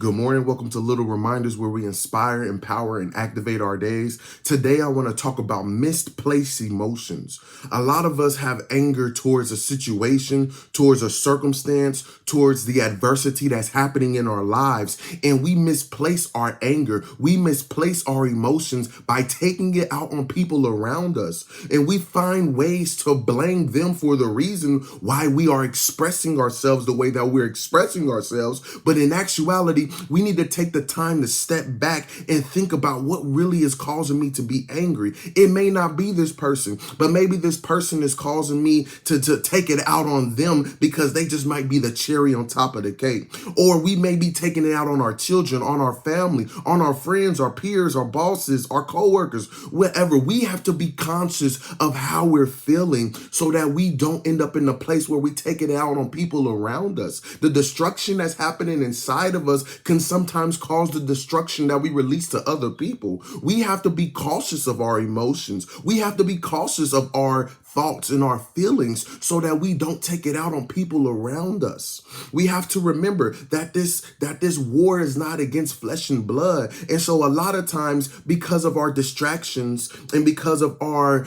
Good morning. Welcome to Little Reminders, where we inspire, empower, and activate our days. Today, I want to talk about misplaced emotions. A lot of us have anger towards a situation, towards a circumstance, towards the adversity that's happening in our lives, and we misplace our anger. We misplace our emotions by taking it out on people around us, and we find ways to blame them for the reason why we are expressing ourselves the way that we're expressing ourselves. But in actuality, we need to take the time to step back and think about what really is causing me to be angry. It may not be this person, but maybe this person is causing me to take it out on them because they just might be the cherry on top of the cake. Or we may be taking it out on our children, on our family, on our friends, our peers, our bosses, our coworkers, whatever. We have to be conscious of how we're feeling so that we don't end up in a place where we take it out on people around us. The destruction that's happening inside of us can sometimes cause the destruction that we release to other people. We have to be cautious of our emotions. We have to be cautious of our thoughts and our feelings so that we don't take it out on people around us. We have to remember that this war is not against flesh and blood. And so a lot of times, because of our distractions and because of our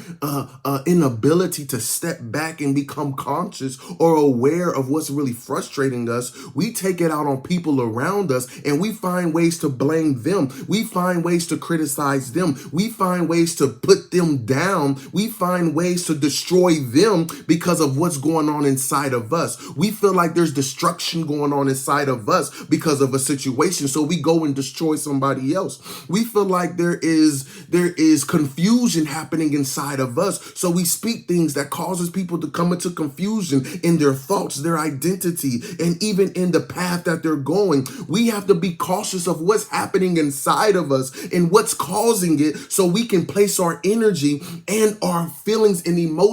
inability to step back and become conscious or aware of what's really frustrating us, we take it out on people around us and we find ways to blame them. We find ways to criticize them. We find ways to put them down. We find ways to destroy them because of what's going on inside of us. We feel like there's destruction going on inside of us because of a situation, so we go and destroy somebody else. We feel like there is confusion happening inside of us, so we speak things that causes people to come into confusion in their thoughts, their identity, and even in the path that they're going. We have to be cautious of what's happening inside of us and what's causing it so we can place our energy and our feelings and emotions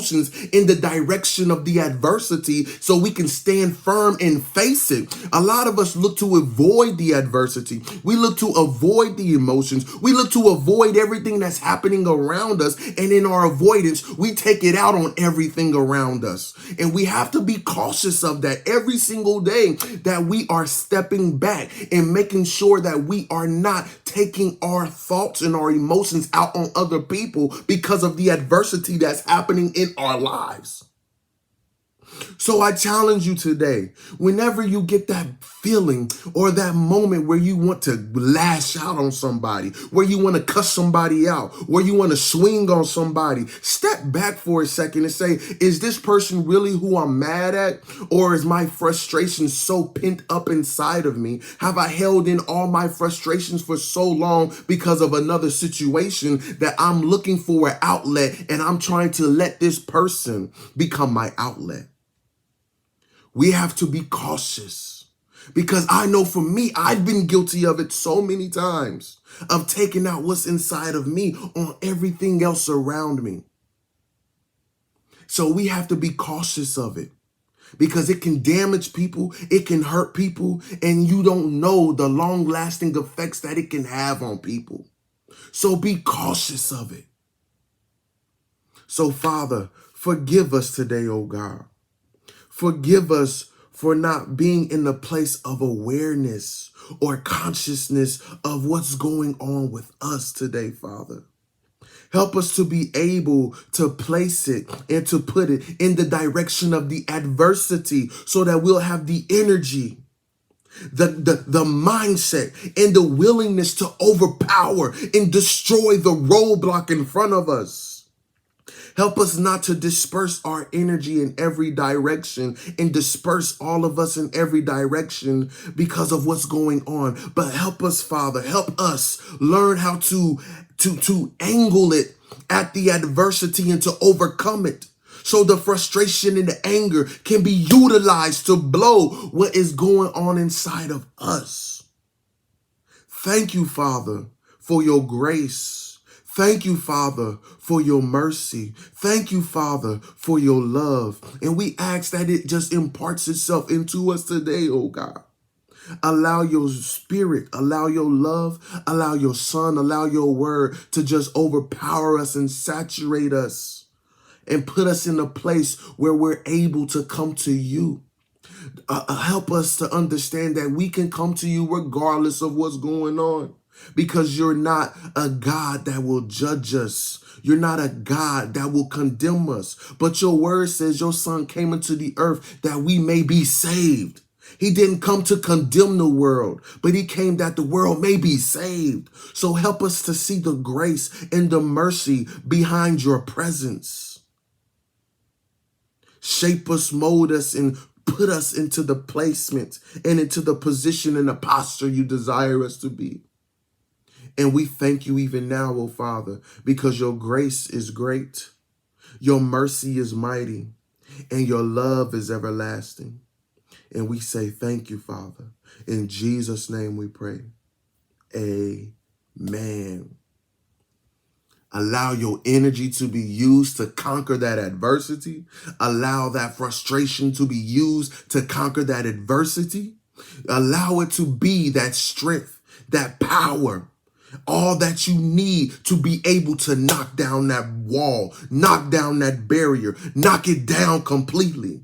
in the direction of the adversity so we can stand firm and face it. A lot of us look to avoid the adversity. We look to avoid the emotions. We look to avoid everything that's happening around us. And in our avoidance, we take it out on everything around us. And we have to be cautious of that every single day, that we are stepping back and making sure that we are not taking our thoughts and our emotions out on other people because of the adversity that's happening in our lives. So I challenge you today, whenever you get that feeling or that moment where you want to lash out on somebody, where you want to cuss somebody out, where you want to swing on somebody, step back for a second and say, is this person really who I'm mad at? Or is my frustration so pent up inside of me? Have I held in all my frustrations for so long because of another situation that I'm looking for an outlet and I'm trying to let this person become my outlet? We have to be cautious, because I know for me, I've been guilty of it so many times, of taking out what's inside of me on everything else around me. So we have to be cautious of it, because it can damage people, it can hurt people, and you don't know the long-lasting effects that it can have on people. So be cautious of it. So Father, forgive us today, oh God. Forgive us for not being in the place of awareness or consciousness of what's going on with us today, Father. Help us to be able to place it and to put it in the direction of the adversity so that we'll have the energy, the mindset, and the willingness to overpower and destroy the roadblock in front of us. Help us not to disperse our energy in every direction and disperse all of us in every direction because of what's going on. But help us, Father, help us learn how to angle it at the adversity and to overcome it, so the frustration and the anger can be utilized to blow what is going on inside of us. Thank you, Father, for your grace. Thank you, Father, for your mercy. Thank you, Father, for your love. And we ask that it just imparts itself into us today, oh God. Allow your spirit, allow your love, allow your son, allow your word to just overpower us and saturate us and put us in a place where we're able to come to you. Help us to understand that we can come to you regardless of what's going on, because you're not a God that will judge us. You're not a God that will condemn us. But your word says your son came into the earth that we may be saved. He didn't come to condemn the world, but he came that the world may be saved. So help us to see the grace and the mercy behind your presence. Shape us, mold us, and put us into the placement and into the position and the posture you desire us to be. And we thank you even now, oh Father, because your grace is great, your mercy is mighty, and your love is everlasting. And we say thank you, Father. In Jesus' name we pray. Amen. Allow your energy to be used to conquer that adversity. Allow that frustration to be used to conquer that adversity. Allow it to be that strength, that power, all that you need to be able to knock down that wall, knock down that barrier, knock it down completely.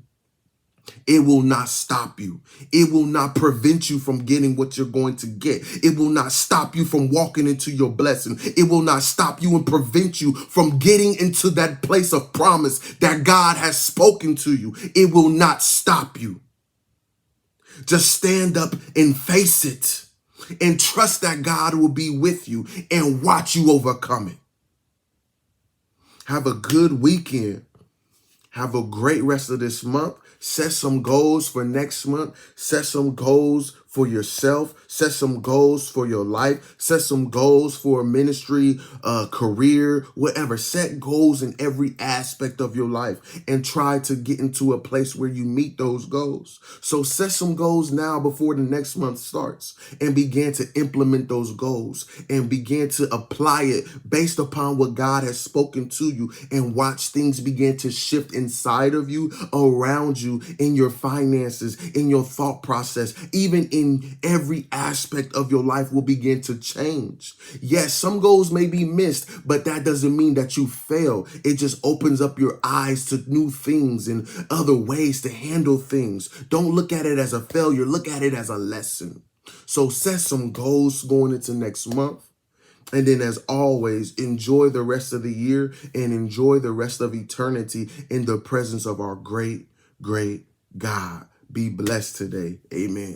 It will not stop you. It will not prevent you from getting what you're going to get. It will not stop you from walking into your blessing. It will not stop you and prevent you from getting into that place of promise that God has spoken to you. It will not stop you. Just stand up and face it and trust that God will be with you and watch you overcome it. Have a good weekend. Have a great rest of this month. Set some goals for next month. Set some goals for yourself. Set some goals for your life. Set some goals for a ministry, career, whatever. Set goals in every aspect of your life and try to get into a place where you meet those goals. So set some goals now before the next month starts and begin to implement those goals and begin to apply it based upon what God has spoken to you, and watch things begin to shift inside of you, around you, in your finances, in your thought process, even in every aspect of your life will begin to change. Yes, some goals may be missed, but that doesn't mean that you fail. It just opens up your eyes to new things and other ways to handle things. Don't look at it as a failure. Look at it as a lesson. So set some goals going into next month. And then, as always, enjoy the rest of the year and enjoy the rest of eternity in the presence of our great, great God. Be blessed today. Amen.